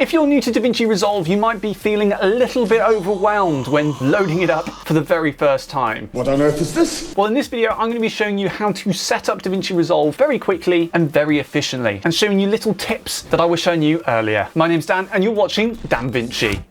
If you're new to DaVinci Resolve, you might be feeling a little bit overwhelmed when loading it up for the very first time. What on earth is this? Well, in this video, I'm going to be showing you how to set up DaVinci Resolve very quickly and very efficiently, and showing you little tips that I was showing you earlier. My name's Dan, and you're watching DanVinci.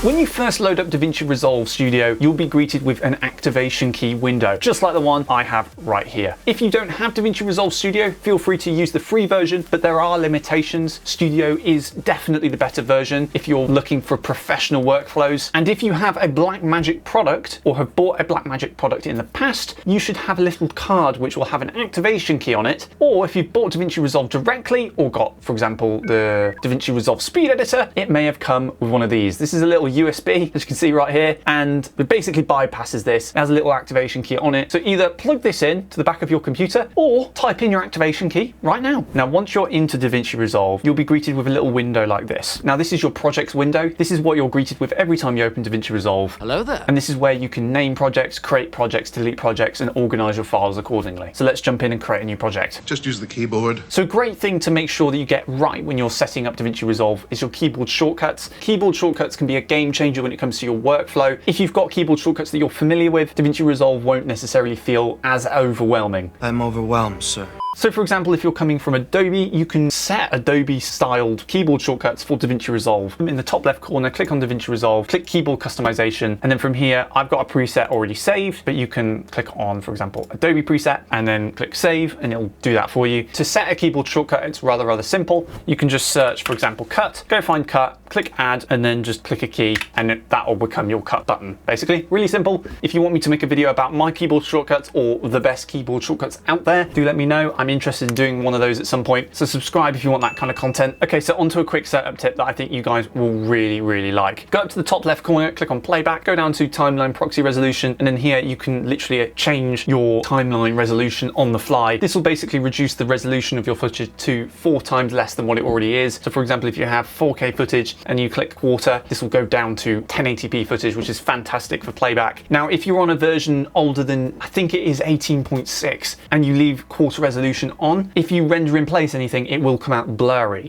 When you first load up DaVinci Resolve Studio, you'll be greeted with an activation key window, just like the one I have right here. If you don't have DaVinci Resolve Studio, feel free to use the free version, but there are limitations. Studio is definitely the better version if you're looking for professional workflows. And if you have a Blackmagic product or have bought a Blackmagic product in the past, you should have a little card which will have an activation key on it. Or if you've bought DaVinci Resolve directly or got, for example, the DaVinci Resolve Speed Editor, it may have come with one of these. This is a little USB, as you can see right here, and it basically bypasses this. It has a little activation key on it. So either plug this in to the back of your computer or type in your activation key right now. Now, once you're into DaVinci Resolve, you'll be greeted with a little window like this. Now, this is your projects window. This is what you're greeted with every time you open DaVinci Resolve. Hello there. And this is where you can name projects, create projects, delete projects, and organize your files accordingly. So let's jump in and create a new project. Just use the keyboard. So a great thing to make sure that you get right when you're setting up DaVinci Resolve is your keyboard shortcuts. Keyboard shortcuts can be a game changer when it comes to your workflow. If you've got keyboard shortcuts that you're familiar with, DaVinci Resolve won't necessarily feel as overwhelming. I'm overwhelmed, sir. So for example, if you're coming from Adobe, you can set Adobe styled keyboard shortcuts for DaVinci Resolve. In the top left corner, click on DaVinci Resolve, click keyboard customization, and then from here, I've got a preset already saved, but you can click on, for example, Adobe preset, and then click save, and it'll do that for you. To set a keyboard shortcut, it's rather simple. You can just search, for example, cut, go find cut, click add, and then just click a key, and that will become your cut button. Basically, really simple. If you want me to make a video about my keyboard shortcuts or the best keyboard shortcuts out there, do let me know. I'm interested in doing one of those at some point, so subscribe if you want that kind of content. Okay, so onto a quick setup tip that I think you guys will really like. Go up to the top left corner, click on playback, go down to timeline proxy resolution, and then here you can literally change your timeline resolution on the fly. This will basically reduce the resolution of your footage to 4 times less than what it already is. So for example, if you have 4K footage and you click quarter, this will go down to 1080p footage, which is fantastic for playback. Now, if you're on a version older than, I think it is 18.6, and you leave quarter resolution on, if you render in place anything, it will come out blurry.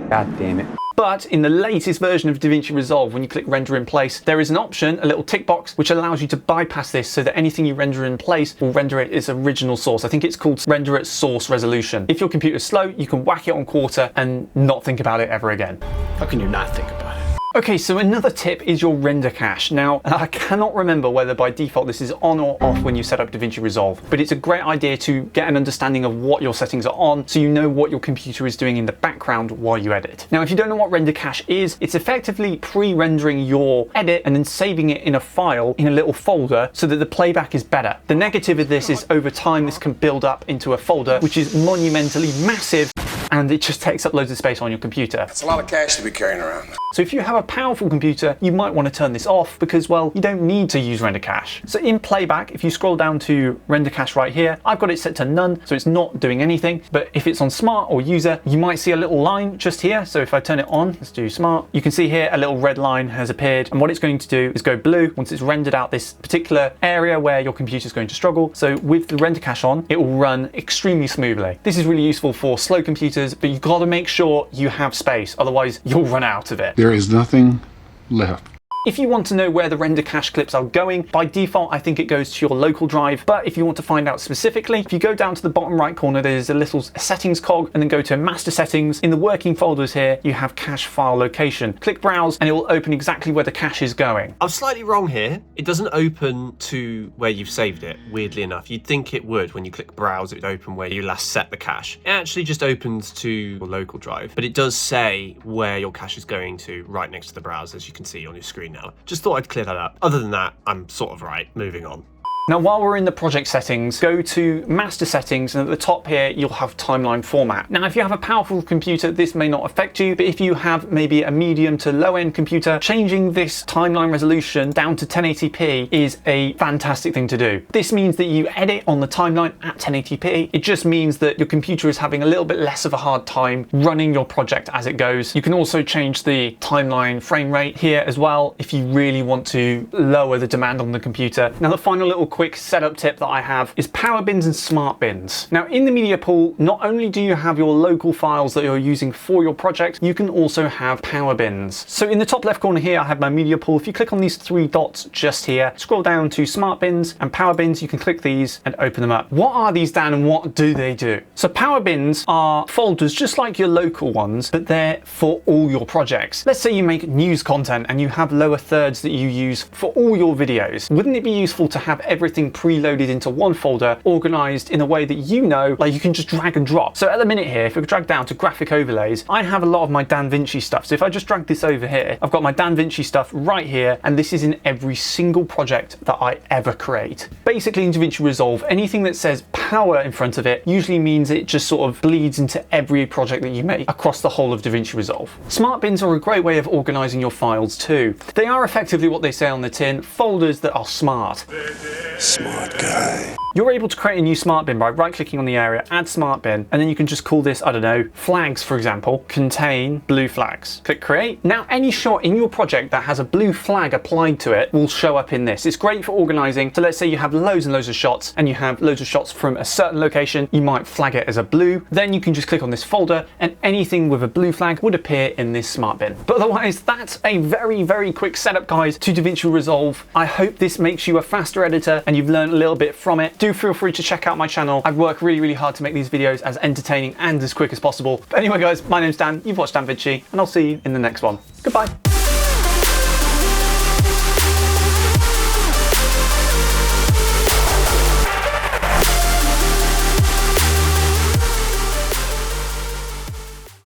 God damn it. But in the latest version of DaVinci Resolve, when you click render in place, there is an option, a little tick box, which allows you to bypass this so that anything you render in place will render it its original source. I think it's called render at source resolution. If your computer's slow, you can whack it on quarter and not think about it ever again. How can you not think about it? Okay, so another tip is your render cache. Now, I cannot remember whether by default this is on or off when you set up DaVinci Resolve, but it's a great idea to get an understanding of what your settings are on so you know what your computer is doing in the background while you edit. Now, if you don't know what render cache is, it's effectively pre-rendering your edit and then saving it in a file in a little folder so that the playback is better. The negative of this is over time this can build up into a folder which is monumentally massive, and it just takes up loads of space on your computer. That's a lot of cash to be carrying around. So if you have a powerful computer, you might want to turn this off because, well, you don't need to use render cache. So in playback, if you scroll down to render cache right here, I've got it set to none, so it's not doing anything. But if it's on smart or user, you might see a little line just here. So if I turn it on, let's do smart, you can see here a little red line has appeared. And what it's going to do is go blue once it's rendered out this particular area where your computer is going to struggle. So with the render cache on, it will run extremely smoothly. This is really useful for slow computers, but you've got to make sure you have space, otherwise you'll run out of it. There is nothing left. If you want to know where the render cache clips are going, by default, I think it goes to your local drive. But if you want to find out specifically, if you go down to the bottom right corner, there's a little settings cog, and then go to master settings. In the working folders here, you have cache file location. Click browse, and it will open exactly where the cache is going. I'm slightly wrong here. It doesn't open to where you've saved it, weirdly enough. You'd think it would when you click browse, it would open where you last set the cache. It actually just opens to your local drive, but it does say where your cache is going to right next to the browse, as you can see on your screen now. Just thought I'd clear that up. Other than that, I'm sort of right. Moving on. Now, while we're in the project settings, go to master settings, and at the top here, you'll have timeline format. Now, if you have a powerful computer, this may not affect you, but if you have maybe a medium to low end computer, changing this timeline resolution down to 1080p is a fantastic thing to do. This means that you edit on the timeline at 1080p. It just means that your computer is having a little bit less of a hard time running your project as it goes. You can also change the timeline frame rate here as well if you really want to lower the demand on the computer. Now, the final little quick setup tip that I have is power bins and smart bins. Now, in the media pool, not only do you have your local files that you're using for your project, you can also have power bins. So in the top left corner here, I have my media pool. If you click on these three dots just here, scroll down to smart bins and power bins, you can click these and open them up. What are these, Dan, and what do they do? So power bins are folders just like your local ones, but they're for all your projects. Let's say you make news content and you have lower thirds that you use for all your videos. Wouldn't it be useful to have everything preloaded into one folder, organized in a way that you know, like you can just drag and drop? So at the minute here, if we drag down to graphic overlays, I have a lot of my DanVinci stuff. So if I just drag this over here, I've got my DanVinci stuff right here, and this is in every single project that I ever create. Basically, in DaVinci Resolve, anything that says power in front of it usually means it just sort of bleeds into every project that you make across the whole of DaVinci Resolve. Smart bins are a great way of organizing your files too. They are effectively what they say on the tin, folders that are smart. Smart guy. You're able to create a new smart bin by right-clicking on the area, add smart bin, and then you can just call this, I don't know, flags, for example, contain blue flags. Click create. Now, any shot in your project that has a blue flag applied to it will show up in this. It's great for organizing. So let's say you have loads and loads of shots, and you have loads of shots from a certain location. You might flag it as a blue. Then you can just click on this folder, and anything with a blue flag would appear in this smart bin. But otherwise, that's a very, very quick setup guide to DaVinci Resolve. I hope this makes you a faster editor and you've learned a little bit from it. Do feel free to check out my channel. I work really, really hard to make these videos as entertaining and as quick as possible. But anyway, guys, my name's Dan. You've watched DanVinci, and I'll see you in the next one. Goodbye.